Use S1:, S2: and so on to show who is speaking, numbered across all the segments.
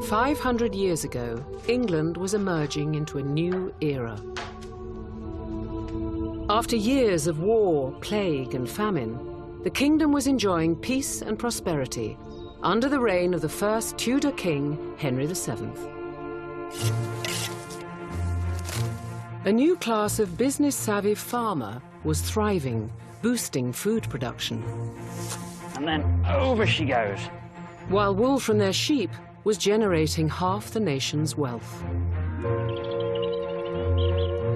S1: 500 years ago, England was emerging into a new era. After years of war, plague and famine, the kingdom was enjoying peace and prosperity under the reign of the first Tudor king, Henry VII. A new class of business-savvy farmer was thriving, boosting food production.
S2: And then over she goes.
S1: While wool from their sheep was generating half the nation's wealth.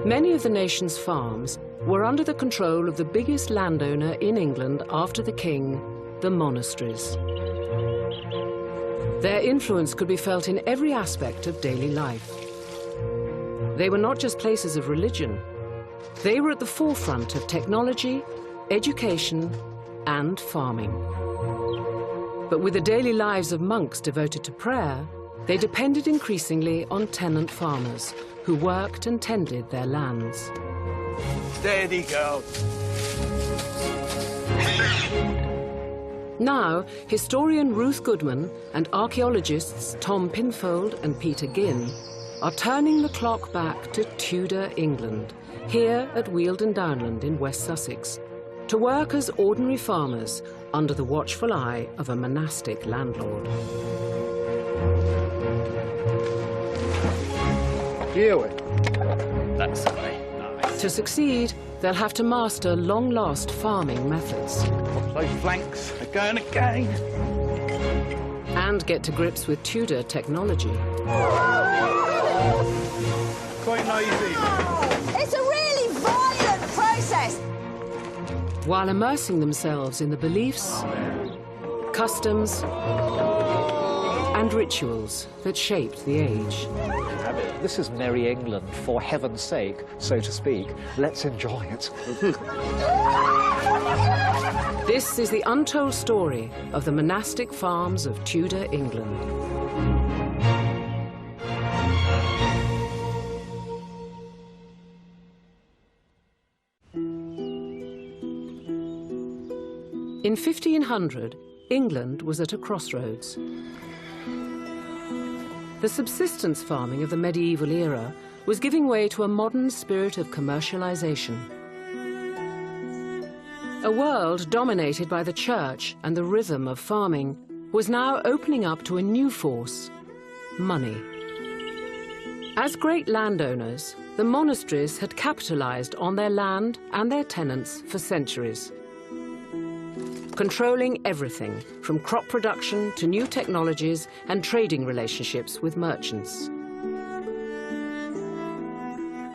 S1: Many of the nation's farms were under the control of the biggest landowner in England after the king, the monasteries. Their influence could be felt in every aspect of daily life. They were not just places of religion. They were at the forefront of technology, education, and farming. But with the daily lives of monks devoted to prayer, they depended increasingly on tenant farmers who worked and tended their lands.
S3: Steady, girl.
S1: Now, historian Ruth Goodman and archaeologists Tom Pinfold and Peter Ginn are turning the clock back to Tudor England, here at Weald Downland in West Sussex, to work as ordinary farmers under the watchful eye of a monastic landlord.
S2: That's the way. Nice.
S1: To succeed, they'll have to master long-lost farming methods.
S2: Those flanks are going again.
S1: And get to grips with Tudor technology.
S3: Quite lazy.
S4: It's a really violent process.
S1: While immersing themselves in the beliefs, customs, and rituals that shaped the age.
S5: This is merry England, for heaven's sake, so to speak. Let's enjoy it.
S1: This is the untold story of the monastic farms of Tudor England. In 1500, England was at a crossroads. The subsistence farming of the medieval era was giving way to a modern spirit of commercialization. A world dominated by the church and the rhythm of farming was now opening up to a new force: money. As great landowners, the monasteries had capitalized on their land and their tenants for centuries, controlling everything from crop production to new technologies and trading relationships with merchants.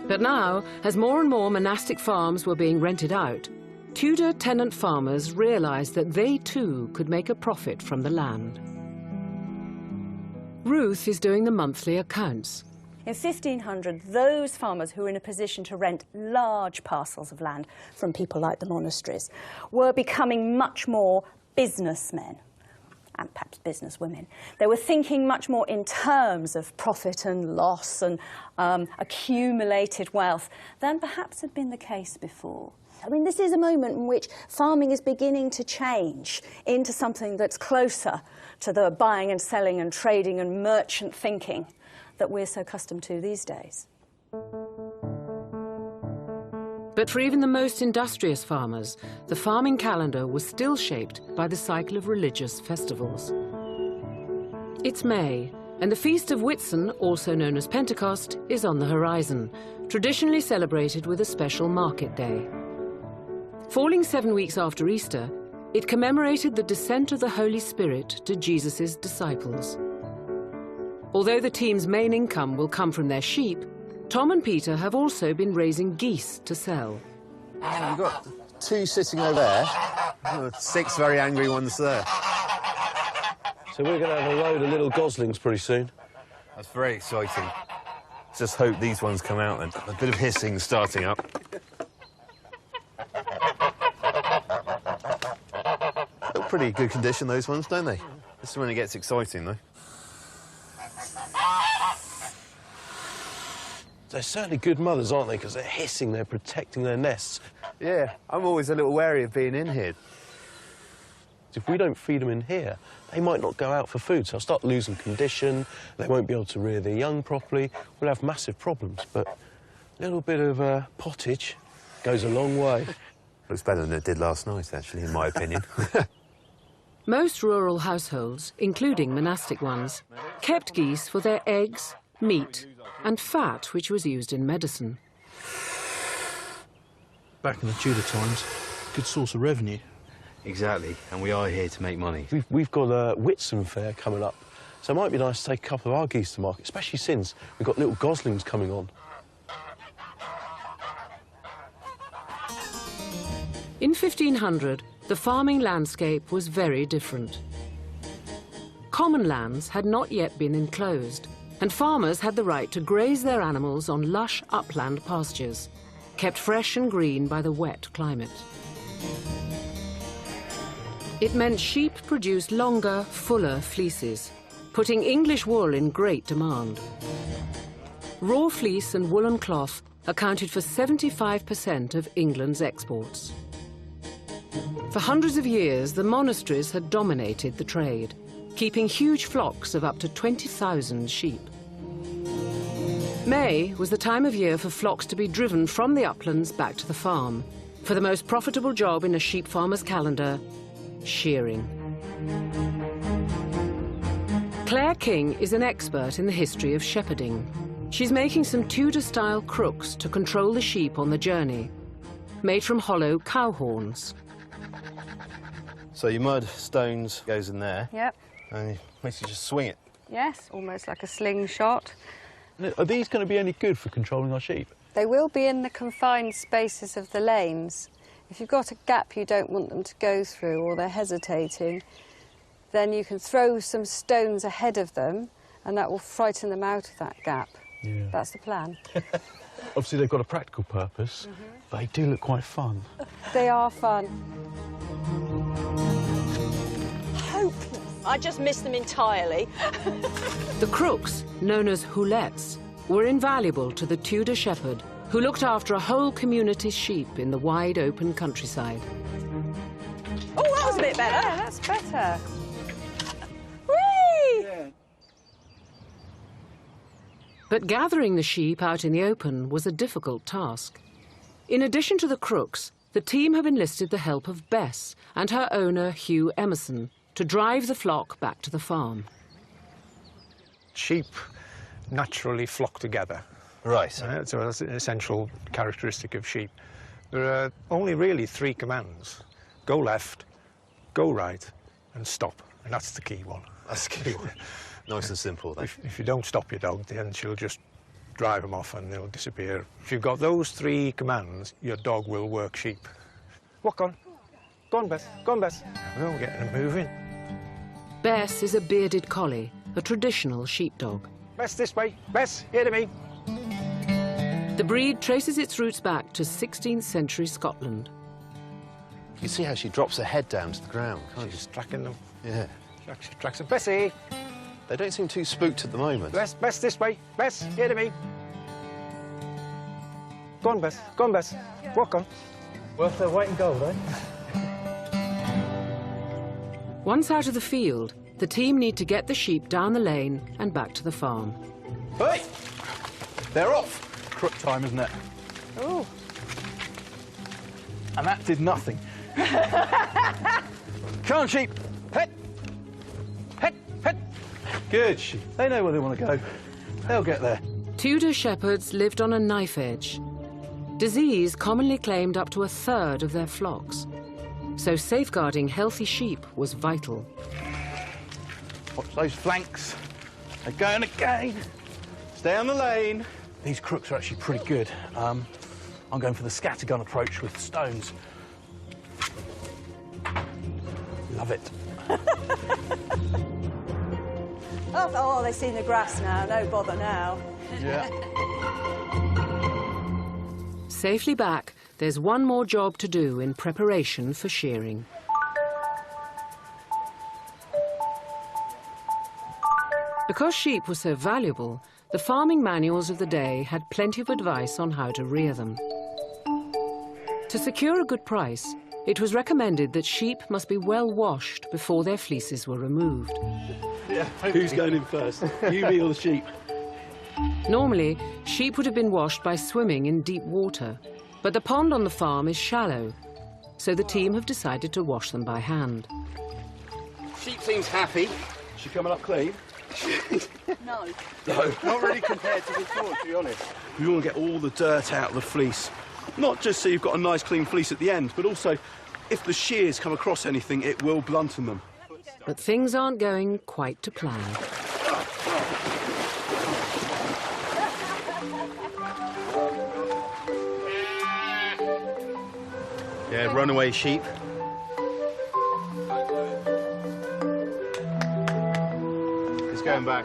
S1: But now, as more and more monastic farms were being rented out, Tudor tenant farmers realized that they too could make a profit from the land. Ruth is doing the monthly accounts.
S4: In 1500, those farmers who were in a position to rent large parcels of land from people like the monasteries were becoming much more businessmen, and perhaps businesswomen. They were thinking much more in terms of profit and loss and accumulated wealth than perhaps had been the case before. I mean, this is a moment in which farming is beginning to change into something that's closer to the buying and selling and trading and merchant thinking that we're so accustomed to these days.
S1: But for even the most industrious farmers, the farming calendar was still shaped by the cycle of religious festivals. It's May, and the Feast of Whitsun, also known as Pentecost, is on the horizon, traditionally celebrated with a special market day. Falling 7 weeks after Easter, it commemorated the descent of the Holy Spirit to Jesus' disciples. Although the team's main income will come from their sheep, Tom and Peter have also been raising geese to sell.
S6: We've got 2 sitting over there. 6 very angry ones there.
S7: So we're going to have a load of little goslings pretty soon.
S6: That's very exciting. Just hope these ones come out then. A bit of hissing starting up. Look pretty good condition, those ones, don't they? This is when it gets exciting, though.
S7: They're certainly good mothers, aren't they? Because they're hissing, they're protecting their nests.
S6: Yeah, I'm always a little wary of being in here.
S7: If we don't feed them in here, they might not go out for food, so they'll start losing condition, they won't be able to rear their young properly, we'll have massive problems. But a little bit of pottage goes a long way.
S6: Looks better than it did last night, actually, in my opinion.
S1: Most rural households, including monastic ones, kept geese for their eggs, meat and fat, which was used in medicine.
S3: Back in the Tudor times, good source of revenue.
S6: Exactly, and we are here to make money.
S7: We've got a Whitsun fair coming up, so it might be nice to take a couple of our geese to market, especially since we've got little goslings coming on.
S1: In 1500, the farming landscape was very different. Common lands had not yet been enclosed, and farmers had the right to graze their animals on lush upland pastures, kept fresh and green by the wet climate. It meant sheep produced longer, fuller fleeces, putting English wool in great demand. Raw fleece and woolen cloth accounted for 75% of England's exports. For hundreds of years, the monasteries had dominated the trade, keeping huge flocks of up to 20,000 sheep. May was the time of year for flocks to be driven from the uplands back to the farm, for the most profitable job in a sheep farmer's calendar, shearing. Claire King is an expert in the history of shepherding. She's making some Tudor-style crooks to control the sheep on the journey, made from hollow cow horns.
S6: So your mud stones goes in there.
S8: Yep.
S6: And you basically just swing it.
S8: Yes, almost like a slingshot.
S3: Are these going to be any good for controlling our sheep?
S8: They will be in the confined spaces of the lanes. If you've got a gap you don't want them to go through or they're hesitating, then you can throw some stones ahead of them and that will frighten them out of that gap.
S3: Yeah.
S8: That's the plan.
S3: Obviously they've got a practical purpose, but they do look quite fun.
S8: They are fun.
S4: Hopeless. I just missed them entirely.
S1: The crooks, known as houlettes, were invaluable to the Tudor shepherd, who looked after a whole community's sheep in the wide open countryside.
S4: Oh, that was a bit better.
S8: Yeah, that's better.
S4: Whee!
S1: But gathering the sheep out in the open was a difficult task. In addition to the crooks, the team have enlisted the help of Bess and her owner, Hugh Emerson, to drive the flock back to the farm.
S9: Sheep naturally flock together.
S6: Right.
S9: So that's an essential characteristic of sheep. There are only really 3 commands. Go left, go right, and stop. And that's the key one.
S6: That's good. Nice and simple, then.
S9: If you don't stop your dog, then she'll just drive them off and they'll disappear. If you've got those 3 commands, your dog will work sheep. Walk on. Go on, Bess. Go on, Bess. We're getting them moving.
S1: Bess is a bearded collie, a traditional sheepdog.
S9: Bess, this way. Bess, here to me.
S1: The breed traces its roots back to 16th century Scotland.
S6: You see how she drops her head down to the ground, can't you?
S9: She's tracking them.
S6: Yeah.
S9: She tracks them. Bessie!
S6: They don't seem too spooked at the moment.
S9: Bess, Bess, this way. Bess, here to me. Go on, Bess. Go on, Bess. Walk on.
S3: Worth their weight in gold, eh?
S1: Once out of the field, the team need to get the sheep down the lane and back to the farm.
S3: Hey! They're off! Crook time, isn't it?
S8: Ooh.
S3: And that did nothing. Come on, sheep. Head. Head. Head. Good sheep. They know where they want to go. They'll get there.
S1: Tudor shepherds lived on a knife edge. Disease commonly claimed up to 1/3 of their flocks. So safeguarding healthy sheep was vital.
S3: Watch those flanks. They're going again. Stay on the lane. These crooks are actually pretty good. I'm going for the scattergun approach with stones. Love it.
S4: Oh, they've seen the grass now. No bother now.
S3: Yeah.
S1: Safely back, there's one more job to do in preparation for shearing. Because sheep were so valuable, the farming manuals of the day had plenty of advice on how to rear them. To secure a good price, it was recommended that sheep must be well washed before their fleeces were removed.
S3: Yeah, who's going in first? You, me, or the sheep?
S1: Normally, sheep would have been washed by swimming in deep water, but the pond on the farm is shallow, so the team have decided to wash them by hand.
S3: Sheep seems happy. She coming up clean?
S4: No.
S3: No, not really compared to before, to be honest. We want to get all the dirt out of the fleece. Not just so you've got a nice clean fleece at the end, but also if the shears come across anything, it will blunten them.
S1: But things aren't going quite to plan.
S6: Yeah, runaway sheep. It's going back.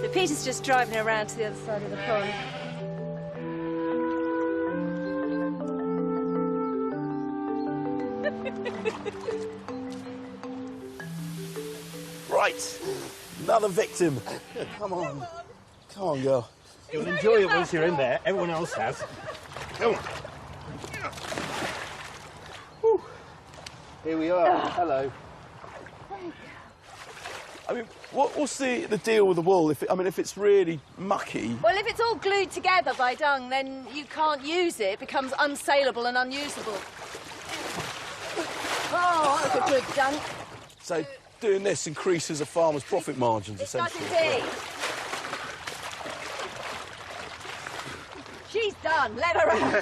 S4: So Peter's just driving around to the other side of the pond.
S3: Right, another victim. Come on. Come on, girl.
S6: You'll enjoy it once you're in there. Everyone else has. Come on. Whew. Here we are. Hello.
S3: I mean, what's the deal with the wool? If it's really mucky.
S4: Well, if it's all glued together by dung, then you can't use it. It becomes unsaleable and unusable. Oh, that was a good dunk.
S3: So doing this increases a farmer's profit margins, essentially.
S4: It does indeed. She's done. Let her out.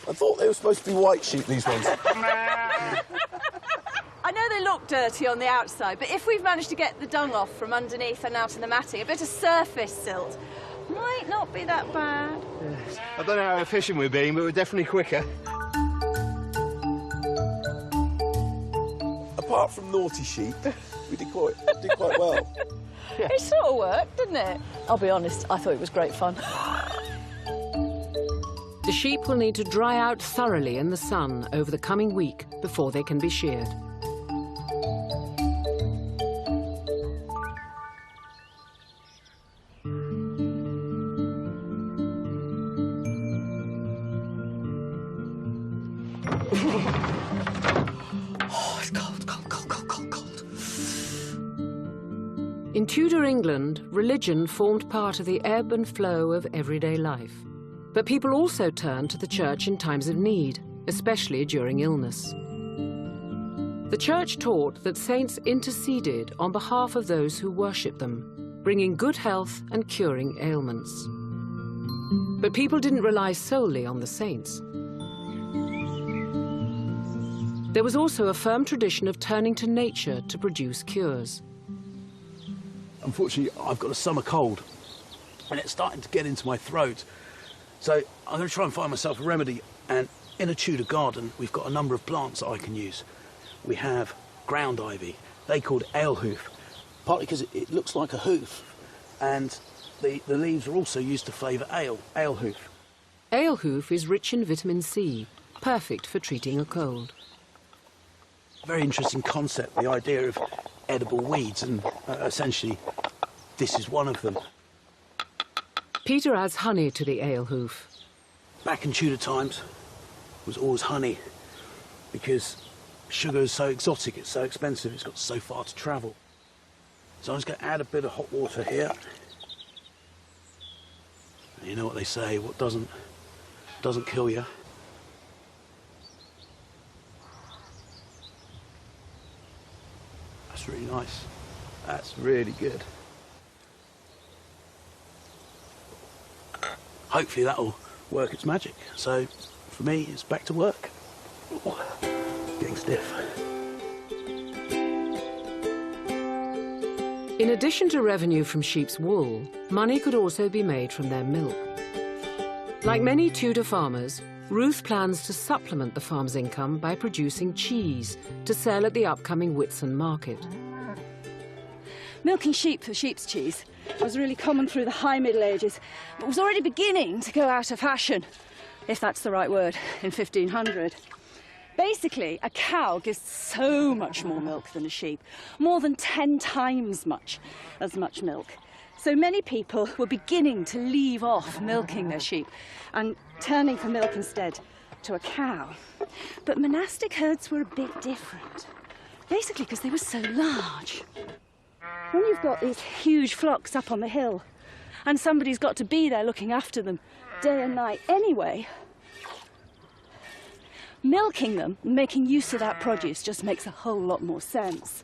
S3: I thought they were supposed to be white sheep, these ones.
S4: I know they look dirty on the outside, but if we've managed to get the dung off from underneath and out in the matting, a bit of surface silt might not be that bad.
S6: Yes. I don't know how efficient we're being, but we're definitely quicker.
S3: Apart from naughty sheep, we did quite well.
S4: Yeah. It sort of worked, didn't it? I'll be honest, I thought it was great fun.
S1: The sheep will need to dry out thoroughly in the sun over the coming week before they can be sheared.
S3: Oh, it's cold, cold, cold, cold, cold, cold.
S1: In Tudor England, religion formed part of the ebb and flow of everyday life. But people also turned to the church in times of need, especially during illness. The church taught that saints interceded on behalf of those who worshipped them, bringing good health and curing ailments. But people didn't rely solely on the saints. There was also a firm tradition of turning to nature to produce cures.
S3: Unfortunately, I've got a summer cold, and it's starting to get into my throat. So I'm going to try and find myself a remedy, and in a Tudor garden we've got a number of plants that I can use. We have ground ivy, they called ale hoof, partly because it looks like a hoof, and the leaves are also used to flavour ale hoof.
S1: Ale hoof is rich in vitamin C, perfect for treating a cold.
S3: Very interesting concept, the idea of edible weeds, and essentially this is one of them.
S1: Peter adds honey to the ale hoof.
S3: Back in Tudor times, it was always honey, because sugar is so exotic, it's so expensive, it's got so far to travel. So I'm just going to add a bit of hot water here. And you know what they say, what doesn't kill you. That's really nice. That's really good. Hopefully that'll work its magic. So for me, it's back to work. Ooh, getting stiff.
S1: In addition to revenue from sheep's wool, money could also be made from their milk. Like many Tudor farmers, Ruth plans to supplement the farm's income by producing cheese to sell at the upcoming Whitsun market.
S10: Milking sheep for sheep's cheese was really common through the High Middle Ages, but was already beginning to go out of fashion, if that's the right word, in 1500. Basically, a cow gives so much more milk than a sheep, more than 10 times as much milk. So many people were beginning to leave off milking their sheep and turning for milk instead to a cow. But monastic herds were a bit different, basically because they were so large. When you've got these huge flocks up on the hill and somebody's got to be there looking after them day and night anyway, milking them and making use of that produce just makes a whole lot more sense.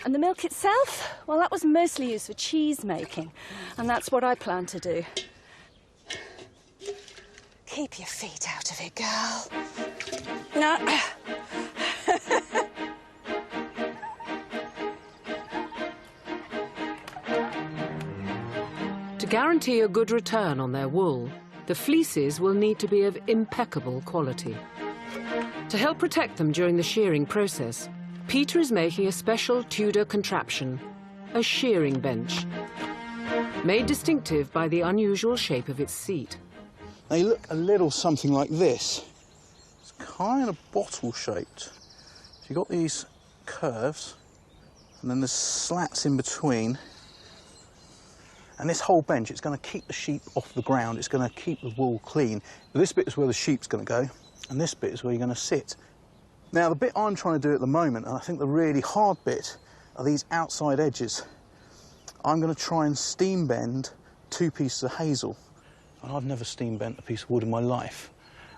S10: And the milk itself, well, that was mostly used for cheese making, and that's what I plan to do. Keep your feet out of it, girl. No.
S1: To guarantee a good return on their wool, the fleeces will need to be of impeccable quality. To help protect them during the shearing process, Peter is making a special Tudor contraption, a shearing bench, made distinctive by the unusual shape of its seat.
S3: They look a little something like this. It's kind of bottle-shaped. So you've got these curves, and then there's slats in between. And this whole bench, it's going to keep the sheep off the ground. It's going to keep the wool clean. But this bit is where the sheep's going to go, and this bit is where you're going to sit. Now, the bit I'm trying to do at the moment, and I think the really hard bit, are these outside edges. I'm going to try and steam bend 2 pieces of hazel. And I've never steam bent a piece of wood in my life.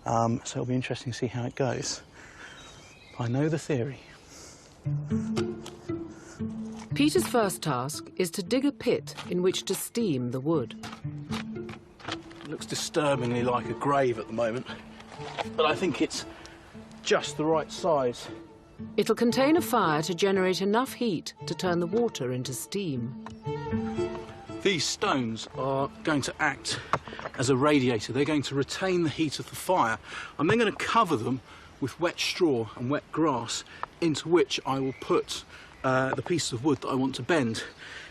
S3: So it'll be interesting to see how it goes. I know the theory.
S1: Peter's first task is to dig a pit in which to steam the wood.
S3: It looks disturbingly like a grave at the moment, but I think it's just the right size.
S1: It'll contain a fire to generate enough heat to turn the water into steam.
S3: These stones are going to act as a radiator. They're going to retain the heat of the fire. I'm then going to cover them with wet straw and wet grass, into which I will put the pieces of wood that I want to bend.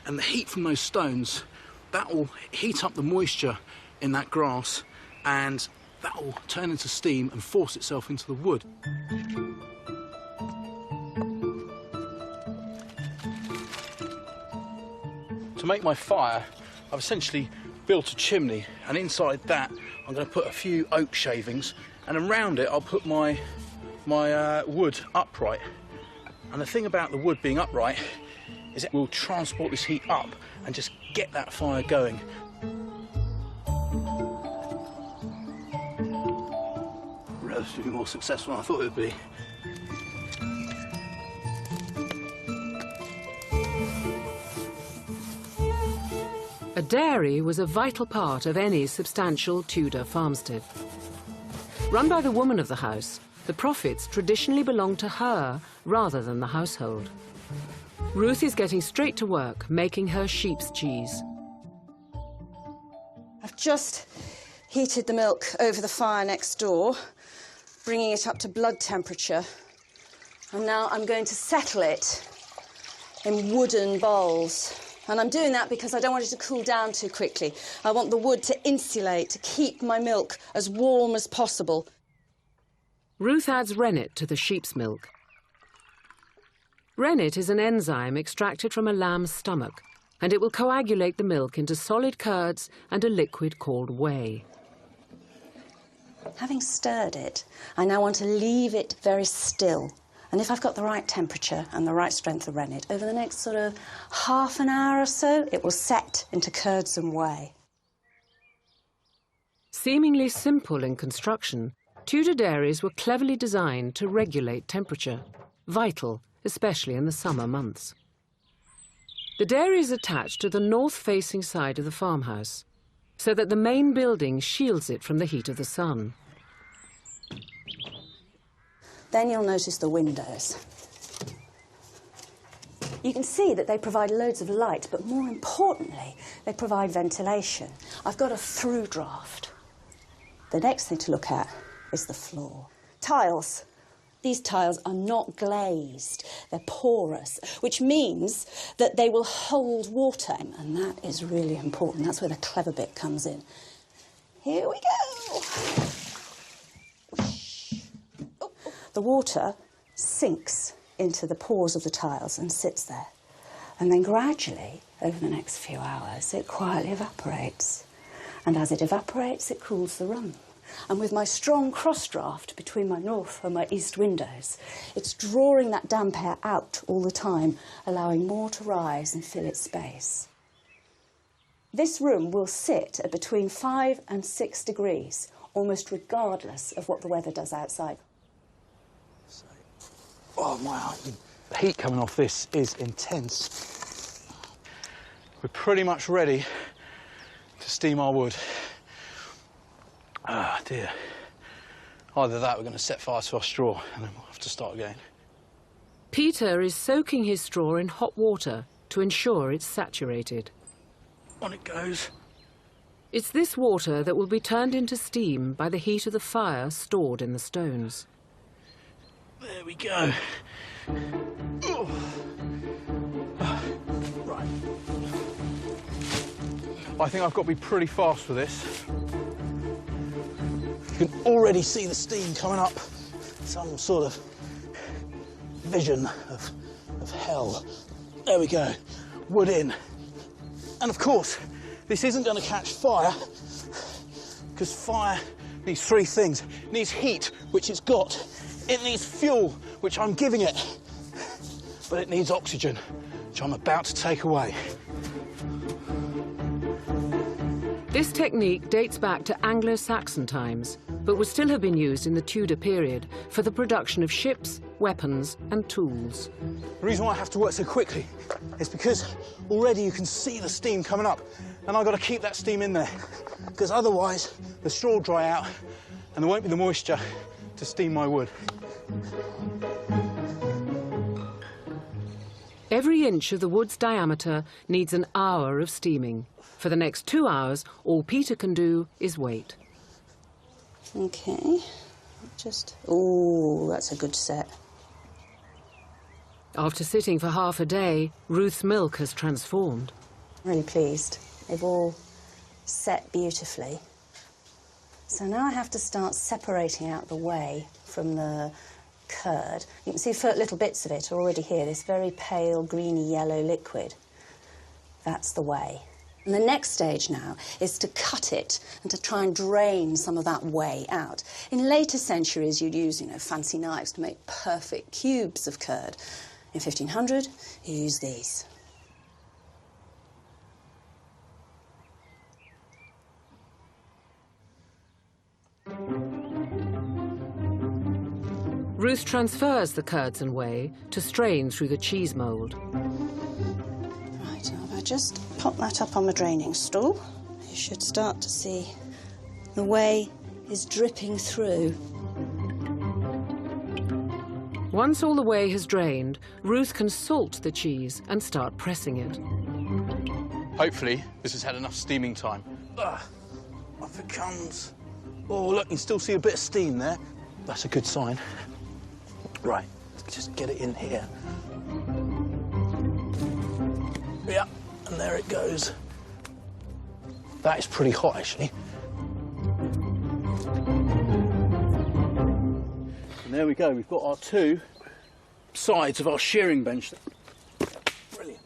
S3: And the heat from those stones, that will heat up the moisture in that grass, and that will turn into steam and force itself into the wood. To make my fire, I've essentially built a chimney, and inside that I'm going to put a few oak shavings, and around it I'll put my wood upright. And the thing about the wood being upright is it will transport this heat up and just get that fire going. Relatively more successful than I thought it would be.
S1: A dairy was a vital part of any substantial Tudor farmstead. Run by the woman of the house, the profits traditionally belonged to her rather than the household. Ruth is getting straight to work making her sheep's cheese.
S10: I've just heated the milk over the fire next door, bringing it up to blood temperature. And now I'm going to settle it in wooden bowls. And I'm doing that because I don't want it to cool down too quickly. I want the wood to insulate, to keep my milk as warm as possible.
S1: Ruth adds rennet to the sheep's milk. Rennet is an enzyme extracted from a lamb's stomach, and it will coagulate the milk into solid curds and a liquid called whey.
S10: Having stirred it, I now want to leave it very still. And if I've got the right temperature and the right strength of rennet, over the next sort of half an hour or so, it will set into curds and whey.
S1: Seemingly simple in construction, Tudor dairies were cleverly designed to regulate temperature, vital, especially in the summer months. The dairy is attached to the north-facing side of the farmhouse, so that the main building shields it from the heat of the sun.
S10: Then you'll notice the windows. You can see that they provide loads of light, but more importantly, they provide ventilation. I've got a through draft. The next thing to look at is the floor. Tiles. These tiles are not glazed, they're porous, which means that they will hold water, and that is really important. That's where the clever bit comes in. Here we go. The water sinks into the pores of the tiles and sits there. And then gradually, over the next few hours, it quietly evaporates. And as it evaporates, it cools the room. And with my strong cross-draft between my north and my east windows, it's drawing that damp air out all the time, allowing more to rise and fill its space. This room will sit at between 5 and 6 degrees, almost regardless of what the weather does outside.
S3: Oh, the heat coming off this is intense. We're pretty much ready to steam our wood. Ah, dear. Either that, we're going to set fire to our straw, and then we'll have to start again.
S1: Peter is soaking his straw in hot water to ensure it's saturated.
S3: On it goes.
S1: It's this water that will be turned into steam by the heat of the fire stored in the stones.
S3: There we go. Oh. Right. I think I've got to be pretty fast for this. You can already see the steam coming up. Some sort of vision of hell. There we go. Wood in. And of course, this isn't going to catch fire, because fire needs 3 things. It needs heat, which it's got. It needs fuel, which I'm giving it. But it needs oxygen, which I'm about to take away.
S1: This technique dates back to Anglo-Saxon times, but would still have been used in the Tudor period for the production of ships, weapons and tools.
S3: The reason why I have to work so quickly is because already you can see the steam coming up, and I've got to keep that steam in there, because otherwise the straw will dry out and there won't be the moisture to steam my wood.
S1: Every inch of the wood's diameter needs an hour of steaming. For the next 2 hours, all Peter can do is wait.
S10: OK, oh, that's a good set.
S1: After sitting for half a day, Ruth's milk has transformed.
S10: Really pleased. They've all set beautifully. So now I have to start separating out the whey from the curd. You can see little bits of it already here, this very pale, greeny yellow liquid. That's the whey. And the next stage now is to cut it and to try and drain some of that whey out. In later centuries, you'd use, fancy knives to make perfect cubes of curd. In 1500, you use these.
S1: Ruth transfers the curds and whey to strain through the cheese mould.
S10: Right, now if I just pop that up on my draining stool, you should start to see the whey is dripping through.
S1: Once all the whey has drained, Ruth can salt the cheese and start pressing it.
S3: Hopefully, this has had enough steaming time. Off it comes. Oh, look, you can still see a bit of steam there. That's a good sign. Right, let's just get it in here. Yeah, and there it goes. That is pretty hot, actually. And there we go, we've got our 2 sides of our shearing bench. Brilliant.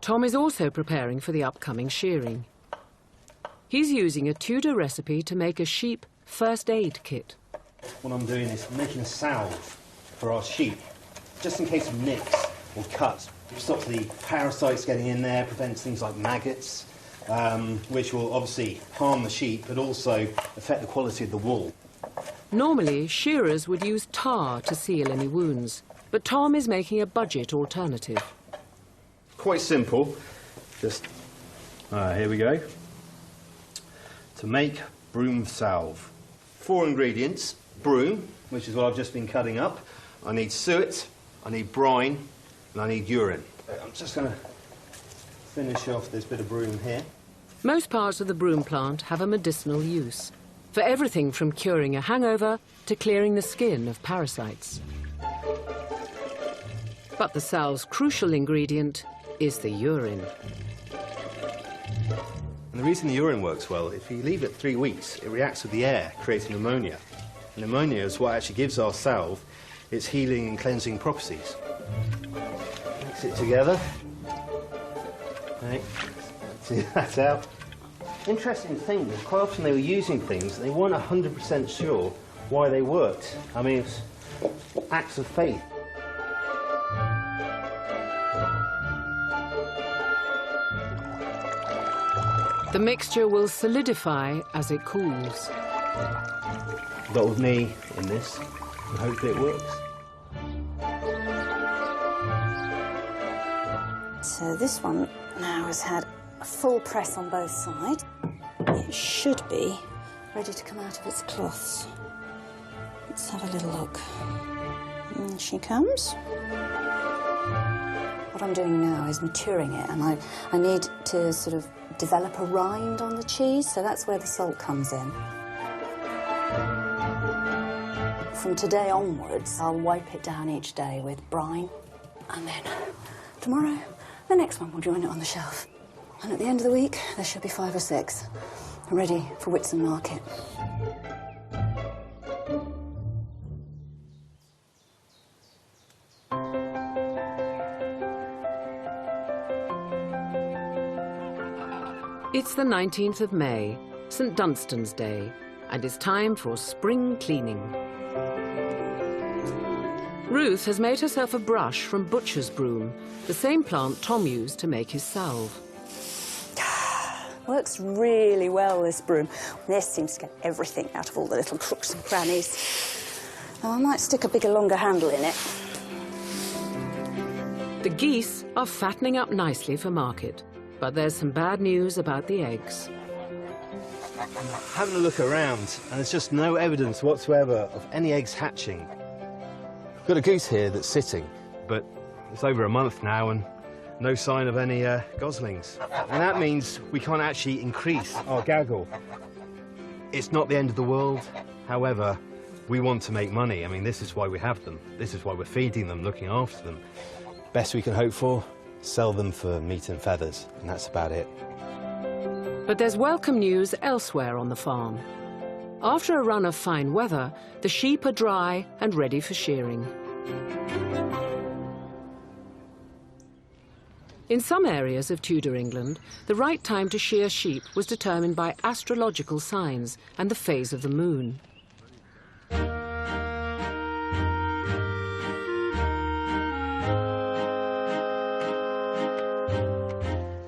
S1: Tom is also preparing for the upcoming shearing. He's using a Tudor recipe to make a sheep first aid kit.
S11: What I'm doing is making a salve for our sheep, just in case of nicks or cuts. It stops the parasites getting in there, prevents things like maggots, which will obviously harm the sheep, but also affect the quality of the wool.
S1: Normally, shearers would use tar to seal any wounds, but Tom is making a budget alternative.
S11: Quite simple. Just, here we go. To make broom salve. 4 ingredients: broom, which is what I've just been cutting up. I need suet, I need brine, and I need urine. I'm just going to finish off this bit of broom here.
S1: Most parts of the broom plant have a medicinal use, for everything from curing a hangover to clearing the skin of parasites. But the salve's crucial ingredient is the urine.
S11: And the reason the urine works well, if you leave it 3 weeks, it reacts with the air, creating ammonia. And ammonia is what actually gives our salve its healing and cleansing properties. Mix it together. Okay, see that out. Interesting thing is quite often they were using things they weren't 100% sure why they worked. I mean, it's acts of faith.
S1: The mixture will solidify as it cools.
S11: Got with me in this, and hopefully it works.
S10: So this one now has had a full press on both sides. It should be ready to come out of its cloths. Let's have a little look. In she comes. What I'm doing now is maturing it, and I need to sort of develop a rind on the cheese, so that's where the salt comes in. From today onwards, I'll wipe it down each day with brine, and then tomorrow, the next one will join it on the shelf. And at the end of the week, there should be 5 or 6 ready for Whitsun Market.
S1: It's the 19th of May, St Dunstan's Day, and it's time for spring cleaning. Ruth has made herself a brush from butcher's broom, the same plant Tom used to make his salve.
S10: Works really well, this broom. This seems to get everything out of all the little crooks and crannies. Now, I might stick a bigger, longer handle in it.
S1: The geese are fattening up nicely for market, but there's some bad news about the eggs.
S11: Having a look around, and there's just no evidence whatsoever of any eggs hatching. I've got a goose here that's sitting, but it's over a month now and no sign of any goslings. And that means we can't actually increase our gaggle. It's not the end of the world. However, we want to make money. I mean, this is why we have them. This is why we're feeding them, looking after them. Best we can hope for, sell them for meat and feathers, and that's about it.
S1: But there's welcome news elsewhere on the farm. After a run of fine weather, the sheep are dry and ready for shearing. In some areas of Tudor England, the right time to shear sheep was determined by astrological signs and the phase of the moon.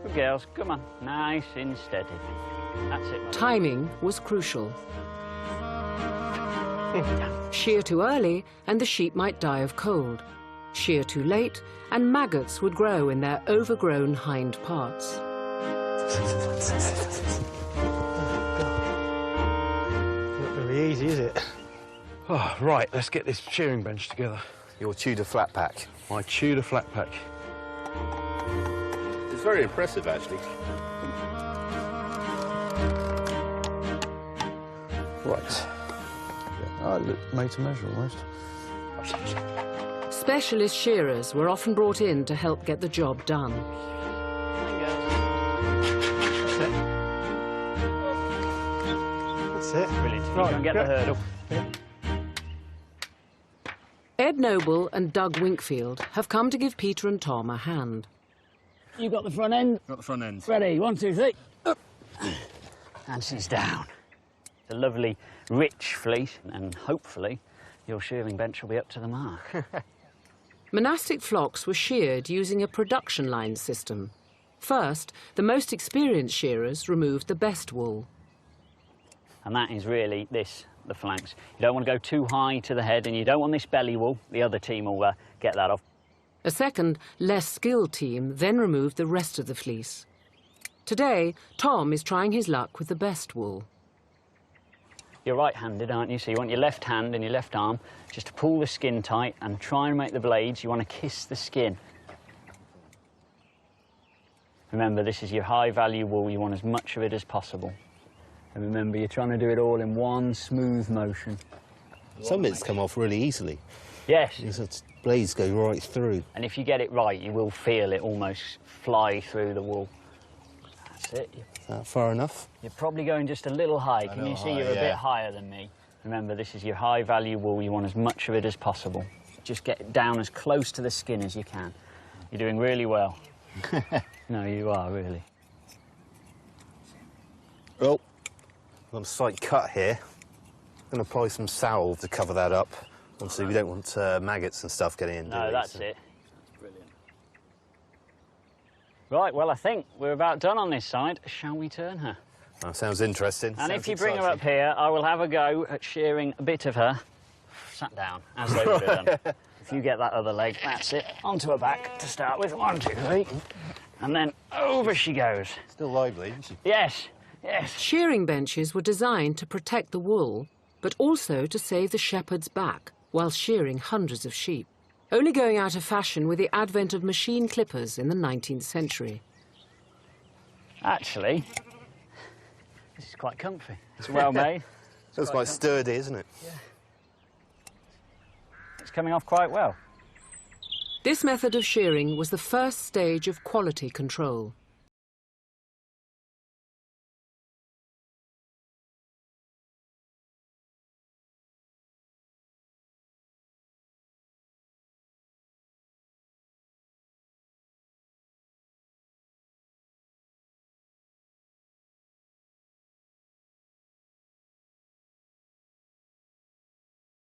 S2: Good girls, come on. Nice and steady. That's it.
S1: Timing was crucial. Shear too early and the sheep might die of cold. Shear too late and maggots would grow in their overgrown hind parts.
S9: Not really easy, is it?
S3: Oh, right, let's get this shearing bench together.
S11: Your Tudor flat pack.
S3: My Tudor flat pack.
S6: It's very impressive, actually.
S3: Right. I look made to measure almost.
S1: Specialist shearers were often brought in to help get the job done.
S9: That's it.
S2: Brilliant. Right, go and get the hurdle.
S1: Ed Noble and Doug Winkfield have come to give Peter and Tom a hand.
S2: You got the front end?
S6: Got the front end.
S2: Ready, 1, 2, 3. Up. And she's down. It's a lovely, rich fleece, and hopefully your shearing bench will be up to the mark.
S1: Monastic flocks were sheared using a production line system. First, the most experienced shearers removed the best wool.
S2: And that is really this, the flanks. You don't want to go too high to the head, and you don't want this belly wool. The other team will get that off.
S1: A second, less skilled team then removed the rest of the fleece. Today, Tom is trying his luck with the best wool.
S2: You're right-handed, aren't you? So you want your left hand and your left arm just to pull the skin tight and try and make the blades. You want to kiss the skin. Remember, this is your high-value wool. You want as much of it as possible. And remember, you're trying to do it all in one smooth motion.
S11: Some bits come off really easily.
S2: Yes.
S11: These blades go right through.
S2: And if you get it right, you will feel it almost fly through the wool. That's it.
S11: Is that far enough?
S2: You're probably going just a little high. Can you see you're a bit higher than me? Remember, this is your high-value wool. You want as much of it as possible. Just get down as close to the skin as you can. You're doing really well. No, you are, really.
S6: Well, I've got a slight cut here. I'm going to apply some salve to cover that up. Obviously, we don't want maggots and stuff getting in.
S2: No, that's it. Brilliant. Right, well, I think we're about done on this side. Shall we turn her?
S6: That sounds interesting.
S2: And
S6: sounds
S2: if you bring her up
S6: exciting.
S2: here, I will have a go at shearing a bit of her. Sat down, as they would have done. If you get that other leg, that's it. Onto her back to start with. 1, 2, 3. And then over she goes.
S6: Still lively, isn't she?
S2: Yes, yes.
S1: Shearing benches were designed to protect the wool, but also to save the shepherd's back while shearing hundreds of sheep, only going out of fashion with the advent of machine clippers in the 19th century.
S2: Actually, this is quite comfy. It's well made.
S6: It's quite sturdy, isn't it?
S2: Yeah. It's coming off quite well.
S1: This method of shearing was the first stage of quality control.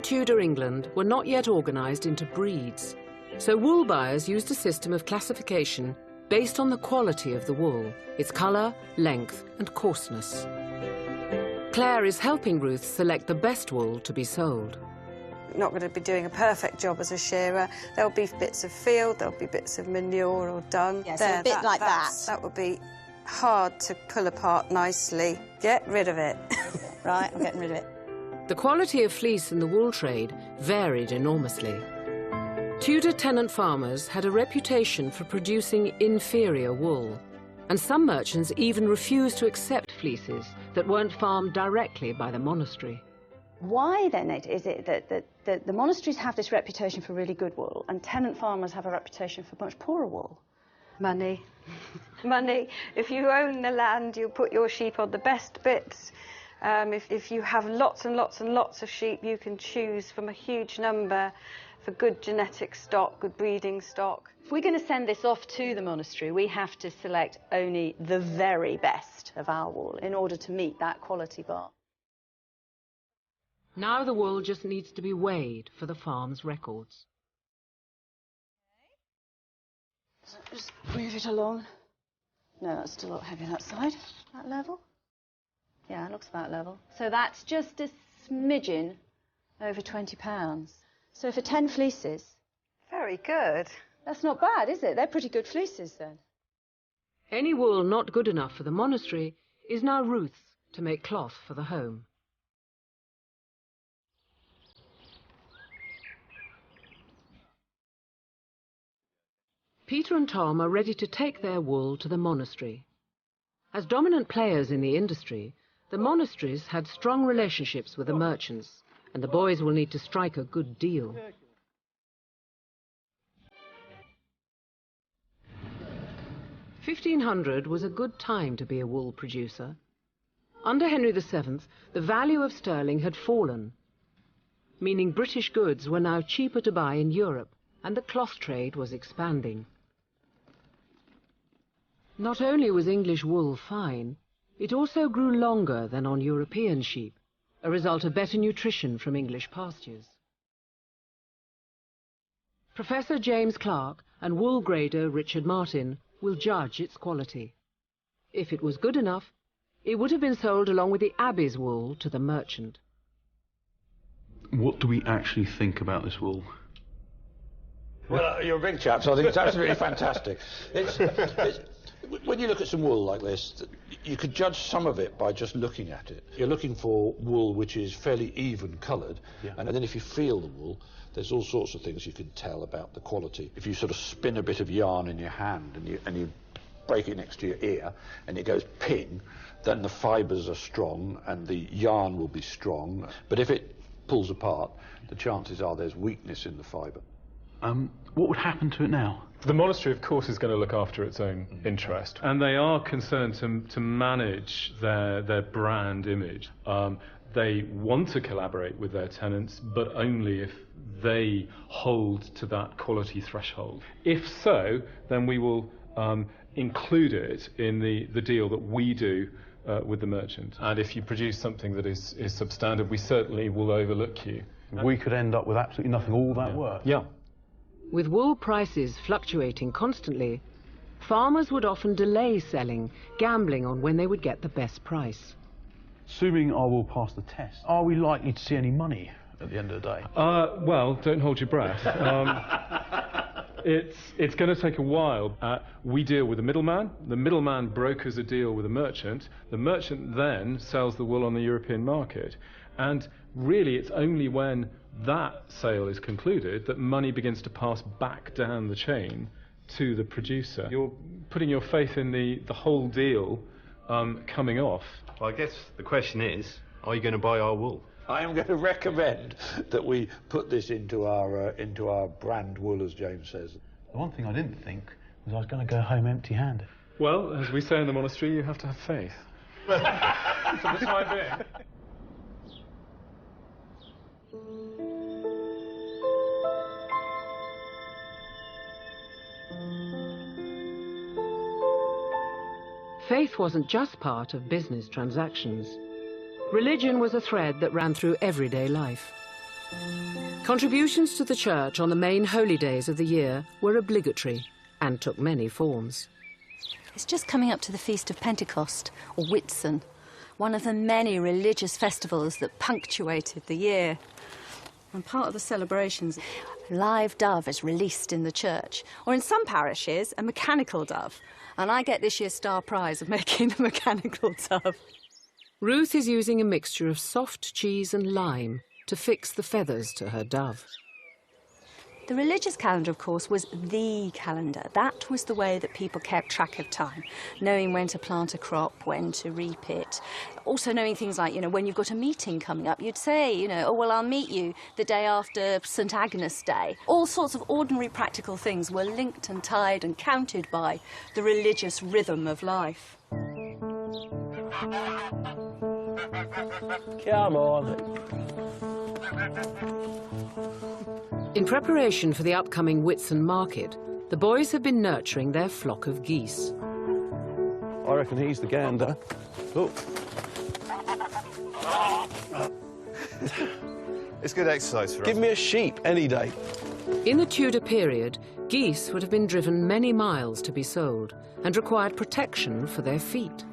S1: Tudor England were not yet organised into breeds, so wool buyers used a system of classification based on the quality of the wool, its colour, length and coarseness. Claire is helping Ruth select the best wool to be sold.
S8: Not going to be doing a perfect job as a shearer. There'll be bits of field, there'll be bits of manure or dung.
S10: Yeah, so a bit like that.
S8: That would be hard to pull apart nicely. Get rid of it.
S10: Right, I'm getting rid of it.
S1: The quality of fleece in the wool trade varied enormously. Tudor tenant farmers had a reputation for producing inferior wool, and some merchants even refused to accept fleeces that weren't farmed directly by the monastery.
S10: Why then is it that the monasteries have this reputation for really good wool and tenant farmers have a reputation for much poorer wool?
S8: Money. Money. If you own the land, you put your sheep on the best bits. If you have lots and lots and lots of sheep, you can choose from a huge number for good genetic stock, good breeding stock.
S10: If we're going to send this off to the monastery, we have to select only the very best of our wool in order to meet that quality bar.
S1: Now the wool just needs to be weighed for the farm's records.
S10: So just move it along. No, that's still a lot heavier that side. That level? Yeah, it looks about level. So that's just a smidgen over £20. So for 10 fleeces...
S8: Very good.
S10: That's not bad, is it? They're pretty good fleeces, then.
S1: Any wool not good enough for the monastery is now Ruth's to make cloth for the home. Peter and Tom are ready to take their wool to the monastery. As dominant players in the industry, the monasteries had strong relationships with the merchants, and the boys will need to strike a good deal. $1,500 was a good time to be a wool producer. Under Henry VII, the value of sterling had fallen, meaning British goods were now cheaper to buy in Europe, and the cloth trade was expanding. Not only was English wool fine, it also grew longer than on European sheep, a result of better nutrition from English pastures. Professor James Clark and wool grader Richard Martin will judge its quality. If it was good enough, it would have been sold along with the abbey's wool to the merchant.
S3: What do we actually think about this wool?
S12: Well, you're a big chap, so I think it's absolutely fantastic. When you look at some wool like this, you could judge some of it by just looking at it. You're looking for wool which is fairly even coloured, and then if you feel the wool, there's all sorts of things you can tell about the quality. If you sort of spin a bit of yarn in your hand and you break it next to your ear and it goes ping, then the fibres are strong and the yarn will be strong. But if it pulls apart, the chances are there's weakness in the fibre.
S3: What would happen to it now?
S13: The monastery, of course, is going to look after its own interest, and they are concerned to manage their brand image. They want to collaborate with their tenants, but only if they hold to that quality threshold. If so, then we will include it in the deal that we do with the merchant. And if you produce something that is substandard, we certainly will overlook you.
S3: We could end up with absolutely nothing, all that work.
S13: Yeah.
S1: With wool prices fluctuating constantly, farmers would often delay selling, gambling on when they would get the best price.
S3: Assuming I will pass the test, are we likely to see any money at the end of the day?
S13: Well, don't hold your breath. It's going to take a while. We deal with the middleman brokers a deal with the merchant then sells the wool on the European market, and really it's only when that sale is concluded that money begins to pass back down the chain to the producer. You're putting your faith in the whole deal coming off.
S11: Well, I guess the question is, are you going to buy our wool?
S12: I am going to recommend that we put this into our brand wool, as James says.
S3: The one thing I didn't think was I was going to go home empty-handed.
S13: Well, as we say in the monastery, you have to have faith. For the time being.
S1: Faith wasn't just part of business transactions. Religion was a thread that ran through everyday life. Contributions to the church on the main holy days of the year were obligatory and took many forms.
S10: It's just coming up to the Feast of Pentecost, or Whitsun, one of the many religious festivals that punctuated the year. And part of the celebrations, a live dove is released in the church, or in some parishes, a mechanical dove. And I get this year's star prize of making the mechanical dove.
S1: Ruth is using a mixture of soft cheese and lime to fix the feathers to her dove.
S10: The religious calendar, of course, was the calendar. That was the way that people kept track of time, knowing when to plant a crop, when to reap it. Also knowing things like, when you've got a meeting coming up, you'd say, oh, well, I'll meet you the day after St. Agnes Day. All sorts of ordinary practical things were linked and tied and counted by the religious rhythm of life.
S3: Come on.
S1: In preparation for the upcoming Whitsun market, the boys have been nurturing their flock of geese.
S3: I reckon he's the gander. Look.
S6: It's good exercise for us.
S3: Give me a sheep any day.
S1: In the Tudor period, geese would have been driven many miles to be sold and required protection for their feet.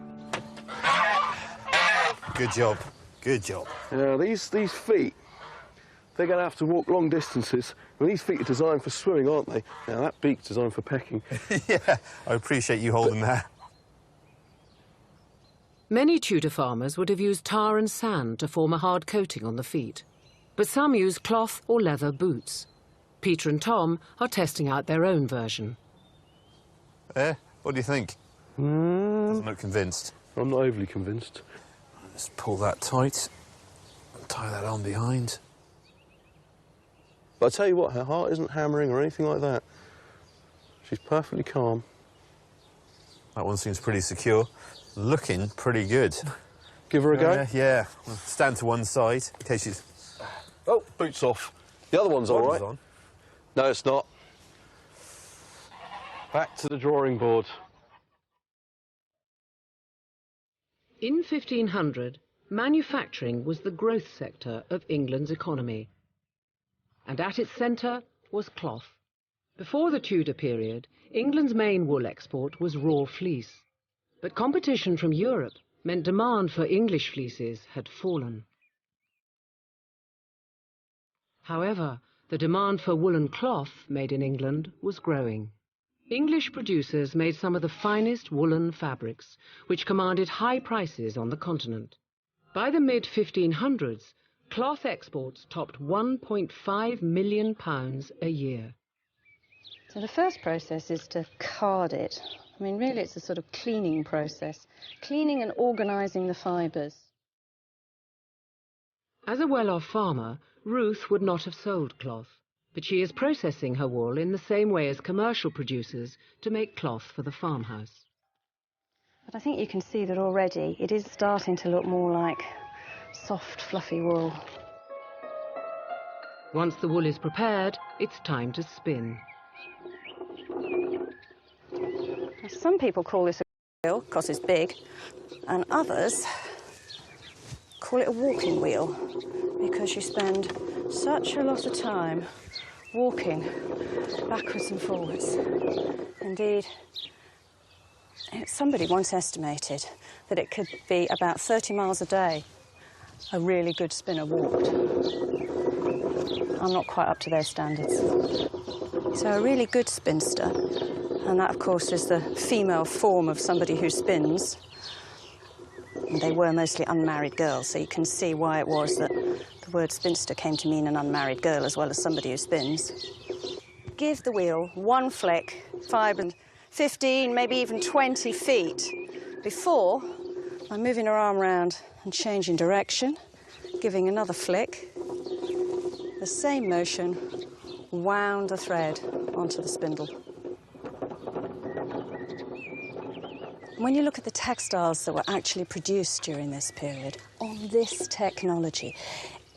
S6: Good job. Good job.
S3: Yeah, these feet, they're going to have to walk long distances. Well, these feet are designed for swimming, aren't they? Now, that beak's designed for pecking.
S6: Yeah, I appreciate you holding that.
S1: Many Tudor farmers would have used tar and sand to form a hard coating on the feet, but some use cloth or leather boots. Peter and Tom are testing out their own version.
S6: What do you think? Doesn't look convinced.
S3: I'm not overly convinced.
S6: Just pull that tight and tie that on behind.
S3: But I tell you what, her heart isn't hammering or anything like that. She's perfectly calm.
S6: That one seems pretty secure. Looking pretty good.
S3: Give her a go?
S6: Yeah. We'll stand to one side in case she's...
S3: Oh, boots off. The other one's all right.
S6: On.
S3: No, it's not. Back to the drawing board.
S1: In 1500, manufacturing was the growth sector of England's economy. And at its centre was cloth. Before the Tudor period, England's main wool export was raw fleece. But competition from Europe meant demand for English fleeces had fallen. However, the demand for woolen cloth made in England was growing. English producers made some of the finest woolen fabrics, which commanded high prices on the continent. By the mid-1500s, cloth exports topped £1.5 million a year.
S8: So the first process is to card it. I mean, really, it's a sort of cleaning process, cleaning and organising the fibres.
S1: As a well-off farmer, Ruth would not have sold cloth, but she is processing her wool in the same way as commercial producers to make cloth for the farmhouse.
S8: But I think you can see that already it is starting to look more like soft, fluffy wool.
S1: Once the wool is prepared, it's time to spin.
S10: Some people call this a wheel because it's big, and others call it a walking wheel because you spend such a lot of time walking backwards and forwards. Indeed, somebody once estimated that it could be about 30 miles a day a really good spinner walked. I'm not quite up to their standards. So a really good spinster, and that of course is the female form of somebody who spins. And they were mostly unmarried girls, so you can see why it was that the word spinster came to mean an unmarried girl as well as somebody who spins. Give the wheel one flick, 5 and 15, maybe even 20 feet before, by moving her arm round and changing direction, giving another flick, the same motion, wound the thread onto the spindle. When you look at the textiles that were actually produced during this period on this technology,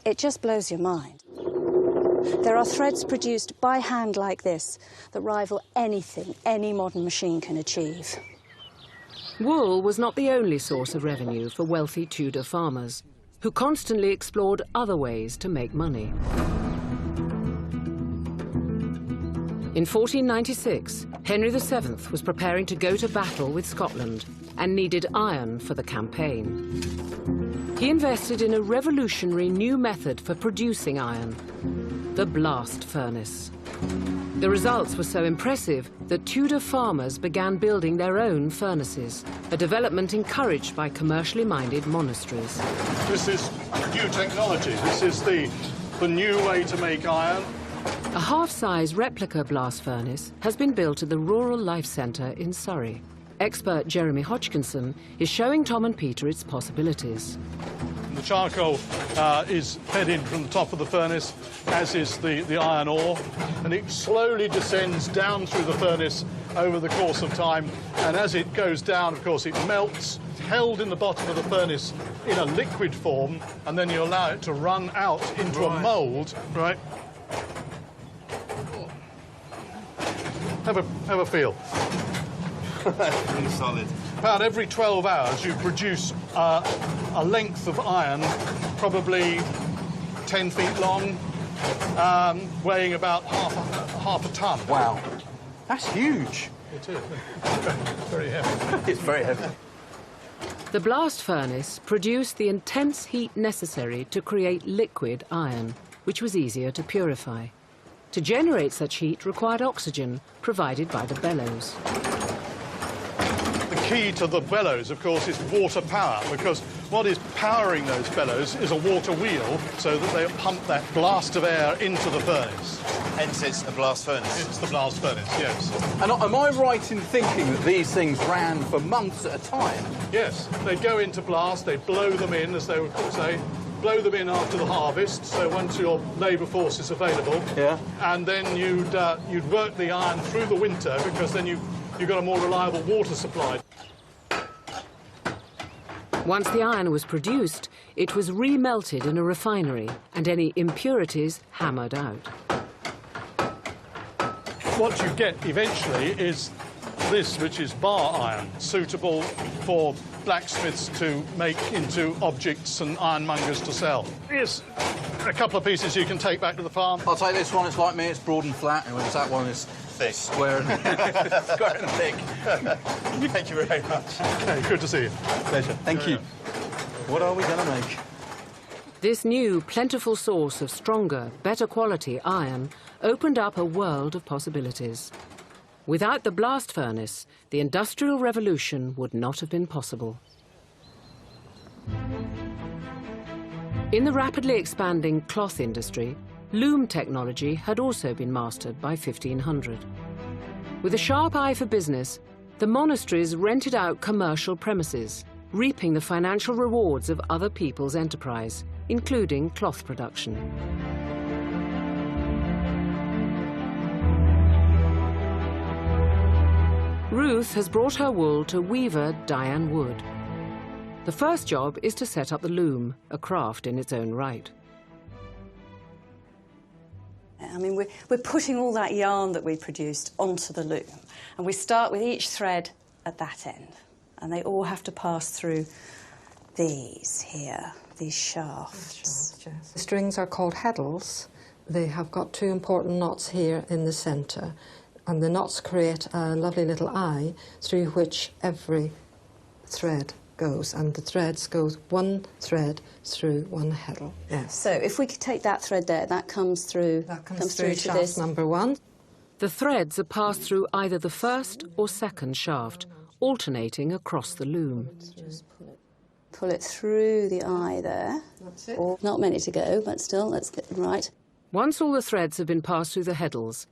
S10: it just blows your mind. There are threads produced by hand like this that rival anything any modern machine can achieve.
S1: Wool was not the only source of revenue for wealthy Tudor farmers, who constantly explored other ways to make money. In 1496, Henry VII was preparing to go to battle with Scotland and needed iron for the campaign. He invested in a revolutionary new method for producing iron, the blast furnace. The results were so impressive that Tudor farmers began building their own furnaces, a development encouraged by commercially minded monasteries.
S14: This is new technology. This is the new way to make iron.
S1: A half-size replica blast furnace has been built at the Rural Life Centre in Surrey. Expert Jeremy Hodgkinson is showing Tom and Peter its possibilities.
S14: The charcoal is fed in from the top of the furnace, as is the iron ore, and it slowly descends down through the furnace over the course of time, and as it goes down, of course, it melts, held in the bottom of the furnace in a liquid form, and then you allow it to run out into a mould, right? Have a feel.
S11: Really solid.
S14: About every 12 hours, you produce a length of iron, probably 10 feet long, weighing about half a ton.
S3: Wow, that's huge.
S14: It is. Very heavy.
S3: It's very heavy.
S1: The blast furnace produced the intense heat necessary to create liquid iron, which was easier to purify. To generate such heat required oxygen, provided by the bellows.
S14: The key to the bellows, of course, is water power, because what is powering those bellows is a water wheel, so that they pump that blast of air into the furnace.
S11: Hence it's a blast furnace.
S14: It's the blast furnace, yes.
S3: And am I right in thinking that these things ran for months at a time?
S14: Yes, they'd go into blast, they'd blow them in, as they would say, blow them in after the harvest, so once your labour force is available,
S3: yeah,
S14: and then you'd work the iron through the winter, because then you've got a more reliable water supply.
S1: Once the iron was produced, it was remelted in a refinery and any impurities hammered out.
S14: What you get eventually is this, which is bar iron, suitable for blacksmiths to make into objects and ironmongers to sell. Here's a couple of pieces you can take back to the farm.
S3: I'll take this one, it's like me, it's broad and flat, and that one is
S11: thick.
S3: Square and, square and thick.
S11: Thank you very much.
S14: Okay, good to see you.
S3: Pleasure. Thank you. What are we going to make?
S1: This new, plentiful source of stronger, better quality iron opened up a world of possibilities. Without the blast furnace, the Industrial Revolution would not have been possible. In the rapidly expanding cloth industry, loom technology had also been mastered by 1500. With a sharp eye for business, the monasteries rented out commercial premises, reaping the financial rewards of other people's enterprise, including cloth production. Ruth has brought her wool to weaver Diane Wood. The first job is to set up the loom, a craft in its own right.
S10: I mean, we're putting all that yarn that we produced onto the loom, and we start with each thread at that end, and they all have to pass through these here, these shafts.
S15: Yes. The strings are called heddles. They have got two important knots here in the centre, and the knots create a lovely little eye through which every thread goes, and the threads goes one thread through one heddle. Yes.
S10: So if we could take that thread there, that comes through. That comes through to
S15: shaft
S10: this
S15: number 1.
S1: The threads are passed through either the first or second shaft, alternating across the loom.
S10: Pull it through the eye there.
S15: That's it.
S10: Or not many to go, but still, let's get them right.
S1: Once all the threads have been passed through the heddles,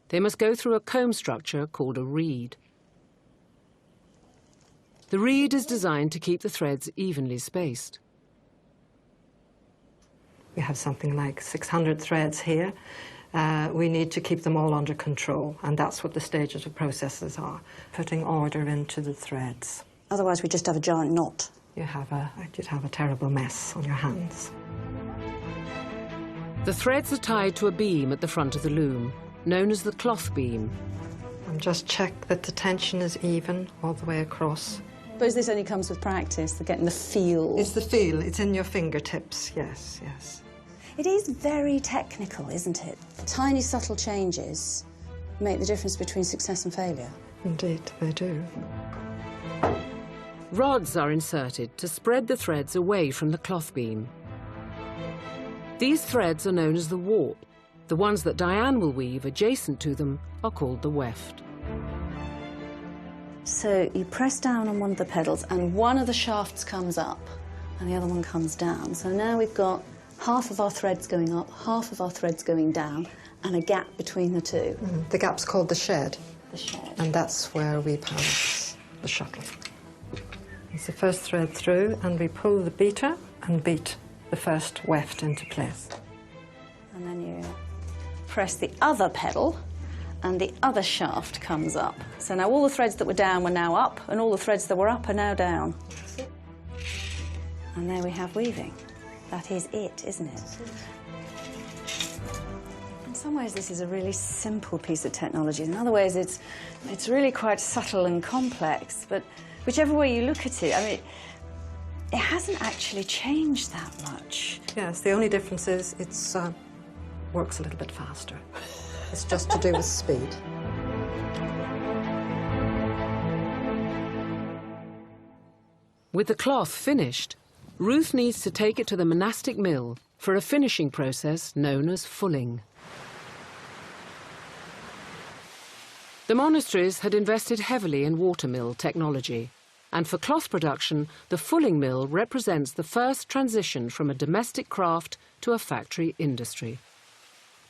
S1: they must go through a comb structure called a reed. The reed is designed to keep the threads evenly spaced.
S15: We have something like 600 threads here. We need to keep them all under control, and that's what the stages of processes are, putting order into the threads.
S10: Otherwise, we just have a giant knot.
S15: You'd have a terrible mess on your hands.
S1: The threads are tied to a beam at the front of the loom, known as the cloth beam.
S15: And just check that the tension is even all the way across.
S10: I suppose this only comes with practice, the getting the feel.
S15: It's the feel, it's in your fingertips, yes, yes.
S10: It is very technical, isn't it? Tiny, subtle changes make the difference between success and failure.
S15: Indeed, they do.
S1: Rods are inserted to spread the threads away from the cloth beam. These threads are known as the warp. The ones that Diane will weave adjacent to them are called the weft.
S10: So you press down on one of the pedals and one of the shafts comes up and the other one comes down. So now we've got half of our threads going up, half of our threads going down, and a gap between the two.
S15: The gap's called the shed.
S10: The shed.
S15: And that's where we pass the shuttle. It's the first thread through, and we pull the beater and beat the first weft into place.
S10: And then you press the other pedal and the other shaft comes up. So now all the threads that were down were now up, and all the threads that were up are now down. And there we have weaving. That is it, isn't it? In some ways, this is a really simple piece of technology. In other ways, it's really quite subtle and complex. But whichever way you look at it, I mean, it hasn't actually changed that much.
S15: Yes, the only difference is it works a little bit faster. It's just to do with speed.
S1: With the cloth finished, Ruth needs to take it to the monastic mill for a finishing process known as fulling. The monasteries had invested heavily in watermill technology, and for cloth production, the fulling mill represents the first transition from a domestic craft to a factory industry.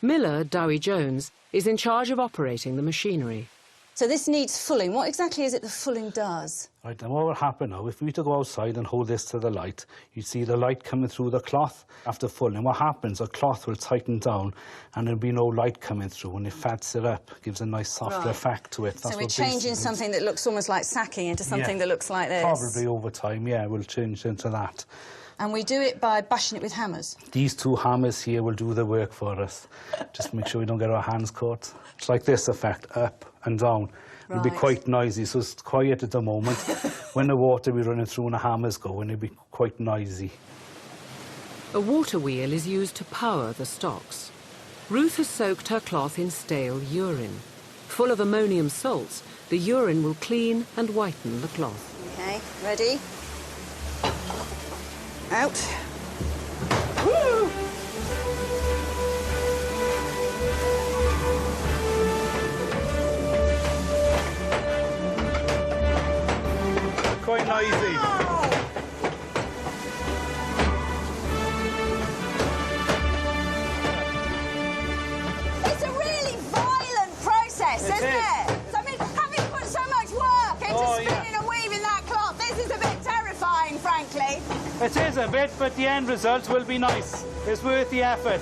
S1: Miller, Dowie Jones, is in charge of operating the machinery.
S10: So this needs fulling. What exactly is it the fulling does?
S16: Right, and what will happen now, if we were to go outside and hold this to the light, you'd see the light coming through the cloth after fulling. What happens, the cloth will tighten down and there'll be no light coming through, and it fats it up, gives a nice softer effect to it.
S10: That's so we're changing something that looks almost like sacking into something that looks like this?
S16: Probably over time, yeah, we'll change into that.
S10: And we do it by bashing it with hammers?
S16: These two hammers here will do the work for us. Just make sure we don't get our hands caught. It's like this effect, up and down. It'll be quite noisy, so it's quiet at the moment. When the water will be running through and the hammers go, and it'll be quite noisy.
S1: A water wheel is used to power the stocks. Ruth has soaked her cloth in stale urine. Full of ammonium salts, the urine will clean and whiten the cloth.
S10: OK, ready? Out. Woo!
S16: Quite noisy.
S10: It's a really violent process, isn't it? I mean, having put so much work into spinning and weaving that cloth, this is a bit terrifying, frankly.
S16: It is a bit, but the end result will be nice. It's worth the effort.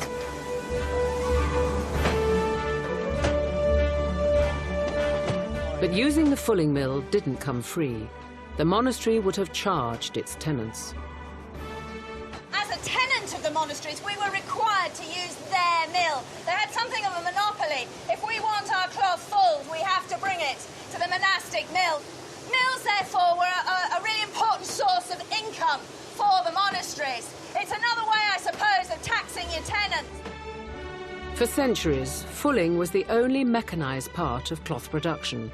S1: But using the fulling mill didn't come free. The monastery would have charged its tenants.
S10: As a tenant of the monastery,
S17: monasteries, we were required to use their mill. They had something of a monopoly. If we want our cloth fulled, we have to bring it to the monastic mill. Mills, therefore, were a really important source of income for the monasteries. It's another way, I suppose, of taxing your tenants.
S1: For centuries, fulling was the only mechanised part of cloth production.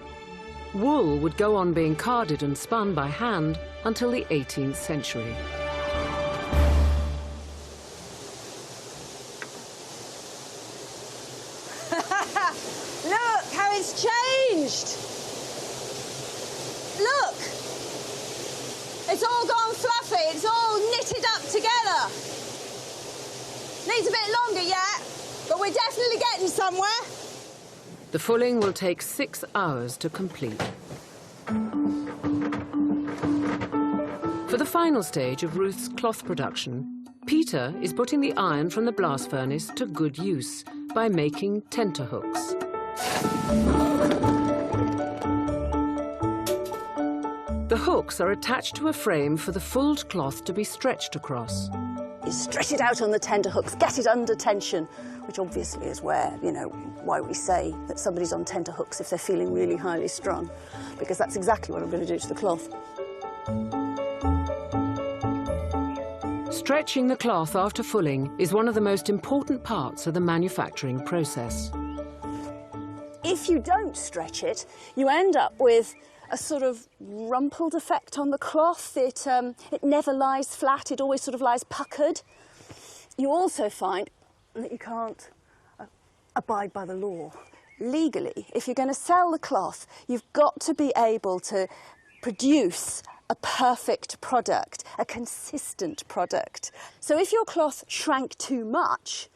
S1: Wool would go on being carded and spun by hand until the 18th century.
S17: Look how it's changed. Look. It's all gone fluffy. It's all knitted up together. Needs a bit longer yet, but we're definitely getting somewhere.
S1: The fulling will take 6 hours to complete. For the final stage of Ruth's cloth production, Peter is putting the iron from the blast furnace to good use by making tenterhooks. The hooks are attached to a frame for the fulled cloth to be stretched across.
S10: You stretch it out on the tenterhooks, get it under tension, which obviously is where, you know, why we say that somebody's on tenterhooks if they're feeling really highly strung, because that's exactly what I'm going to do to the cloth.
S1: Stretching the cloth after fulling is one of the most important parts of the manufacturing process.
S10: If you don't stretch it, you end up with a sort of rumpled effect on the cloth. It never lies flat, it always sort of lies puckered. You also find that you can't abide by the law. Legally, if you're going to sell the cloth, you've got to be able to produce a perfect product, a consistent product. So if your cloth shrank too much,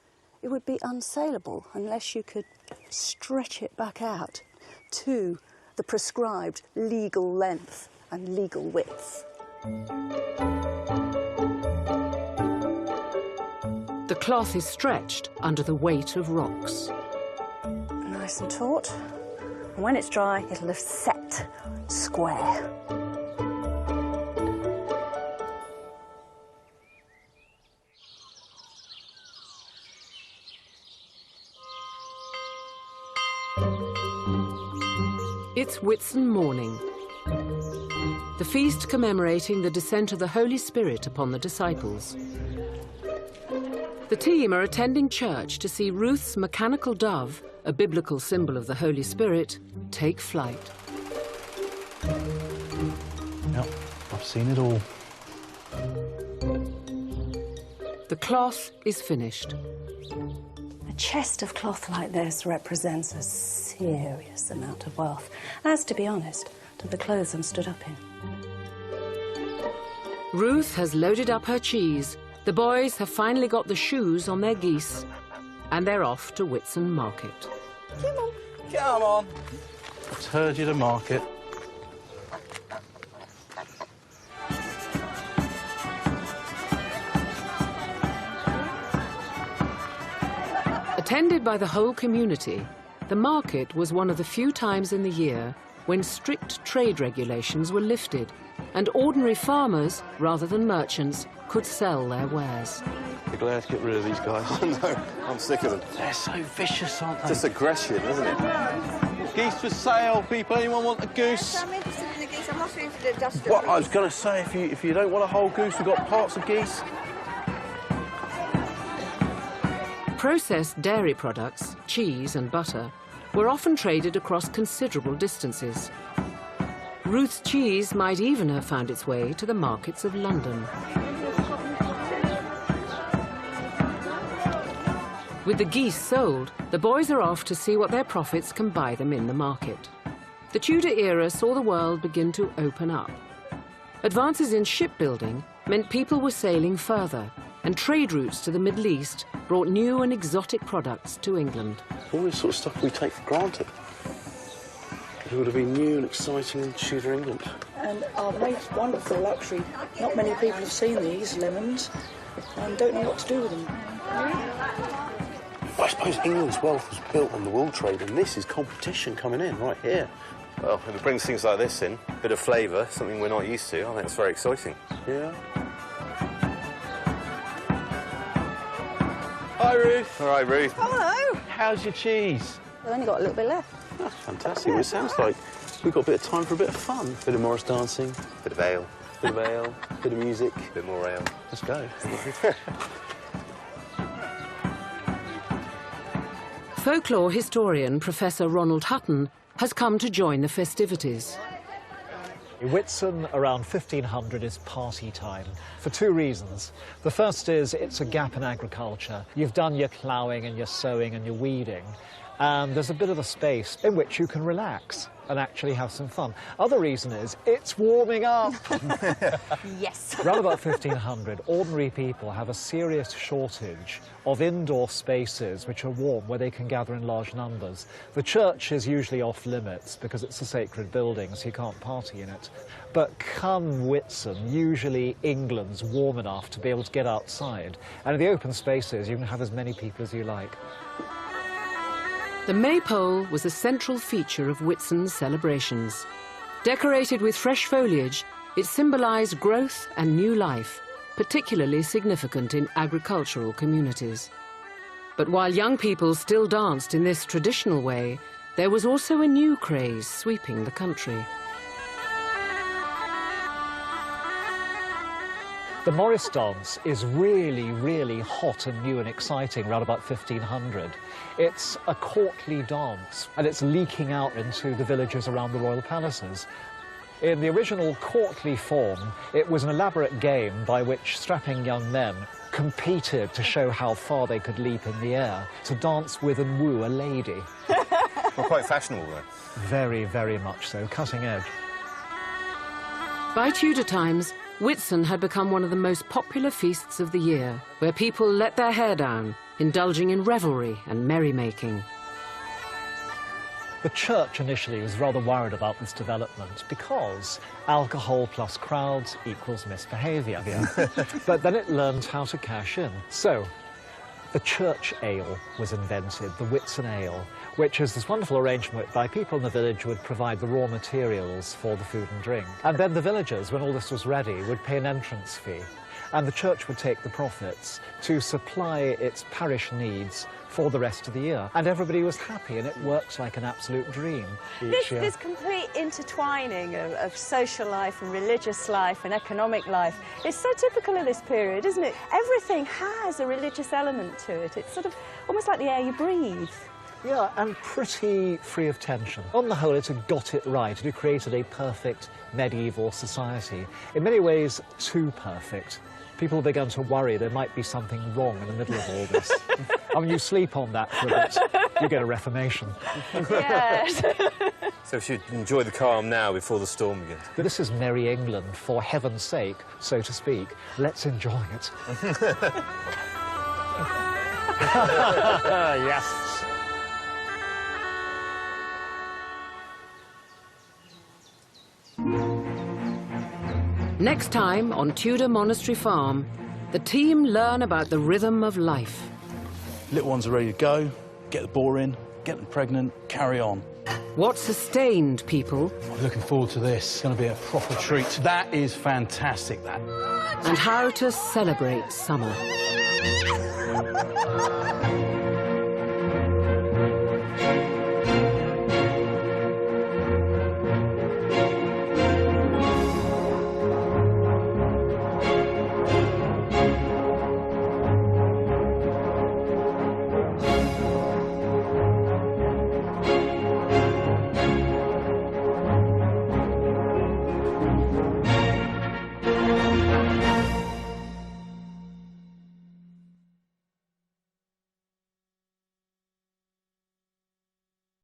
S10: it would be unsaleable unless you could stretch it back out to the prescribed legal length and legal width.
S1: The cloth is stretched under the weight of rocks.
S10: Nice and taut. And when it's dry, it'll have set square.
S1: It's Whitsun morning, the feast commemorating the descent of the Holy Spirit upon the disciples. The team are attending church to see Ruth's mechanical dove, a biblical symbol of the Holy Spirit, take flight.
S7: Yep, I've seen it all.
S1: The cloth is finished.
S10: A chest of cloth like this represents a serious amount of wealth, as, to be honest, to the clothes I'm stood up in.
S1: Ruth has loaded up her cheese. The boys have finally got the shoes on their geese, and they're off to Whitsun Market.
S3: Come on. Come on.
S7: I've heard you to market.
S1: Attended by the whole community, the market was one of the few times in the year when strict trade regulations were lifted and ordinary farmers, rather than merchants, could sell their wares.
S7: You're glad to get rid of these guys.
S6: I know, I'm sick of them.
S7: They're so vicious, aren't they?
S6: Just aggression, isn't it?
S7: Geese for sale, people. Anyone want a goose?
S17: I'm interested in the geese. I'm not so interested in dust.
S7: What I was going to say, if you don't want a whole goose, we've got parts of geese.
S1: Processed dairy products, cheese and butter, were often traded across considerable distances. Ruth's cheese might even have found its way to the markets of London. With the geese sold, the boys are off to see what their profits can buy them in the market. The Tudor era saw the world begin to open up. Advances in shipbuilding meant people were sailing further, and trade routes to the Middle East brought new and exotic products to England.
S7: All this sort of stuff we take for granted. It would have been new and exciting in Tudor England.
S18: And our most wonderful luxury. Not many people have seen these lemons and don't know what to do with them.
S7: I suppose England's wealth was built on the wool trade, and this is competition coming in right here.
S6: Well, if it brings things like this in, a bit of flavour, something we're not used to, I think it's very exciting.
S7: Yeah.
S3: Hi, Ruth.
S6: All right, Ruth.
S4: Hello.
S3: How's your cheese?
S4: I've only got a little bit left.
S3: That's fantastic. Well, it sounds like we've got a bit of time for a bit of fun. Bit of Morris dancing.
S6: Bit of ale.
S3: Bit of ale. Bit of music.
S6: Bit more ale.
S3: Let's go.
S1: Folklore historian Professor Ronald Hutton has come to join the festivities.
S5: Whitsun around 1500 is party time for two reasons. The first is it's a gap in agriculture. You've done your ploughing and your sowing and your weeding, and there's a bit of a space in which you can relax and actually have some fun. Other reason is it's warming up.
S4: Yes.
S5: Around about 1500, ordinary people have a serious shortage of indoor spaces which are warm, where they can gather in large numbers. The church is usually off limits because it's a sacred building, so you can't party in it. But come Whitsun, usually England's warm enough to be able to get outside. And in the open spaces, you can have as many people as you like.
S1: The maypole was a central feature of Whitsun's celebrations. Decorated with fresh foliage, it symbolised growth and new life, particularly significant in agricultural communities. But while young people still danced in this traditional way, there was also a new craze sweeping the country.
S5: The Morris dance is really, really hot and new and exciting around about 1500. It's a courtly dance, and it's leaking out into the villages around the royal palaces. In the original courtly form, it was an elaborate game by which strapping young men competed to show how far they could leap in the air, to dance with and woo a lady.
S6: Well, quite fashionable, though.
S5: Very, very much so, cutting edge.
S1: By Tudor times, Whitsun had become one of the most popular feasts of the year, where people let their hair down, indulging in revelry and merrymaking.
S5: The church initially was rather worried about this development because alcohol plus crowds equals misbehaviour. But then it learned how to cash in. So the church ale was invented, the Whitsun ale, which is this wonderful arrangement whereby people in the village would provide the raw materials for the food and drink. And then the villagers, when all this was ready, would pay an entrance fee. And the church would take the profits to supply its parish needs for the rest of the year. And everybody was happy, and it worked like an absolute dream each year.
S4: This complete intertwining of social life and religious life and economic life is so typical of this period, isn't it? Everything has a religious element to it. It's sort of almost like the air you breathe.
S5: Yeah, and pretty free of tension. On the whole, it had got it right. It had created a perfect medieval society. In many ways, too perfect. People began to worry there might be something wrong in the middle of all this. I mean, you sleep on that for a bit, you get a reformation.
S4: Yes.
S6: So we should enjoy the calm now before the storm begins.
S5: This is merry England, for heaven's sake, so to speak. Let's enjoy it.
S2: Yes.
S1: Next time on Tudor Monastery Farm, the team learn about the rhythm of life.
S3: Little ones are ready to go, get the boar in, get them pregnant, carry on.
S1: What sustained people.
S3: I'm looking forward to this. It's going to be a proper treat. That is fantastic, that.
S1: And how to celebrate summer.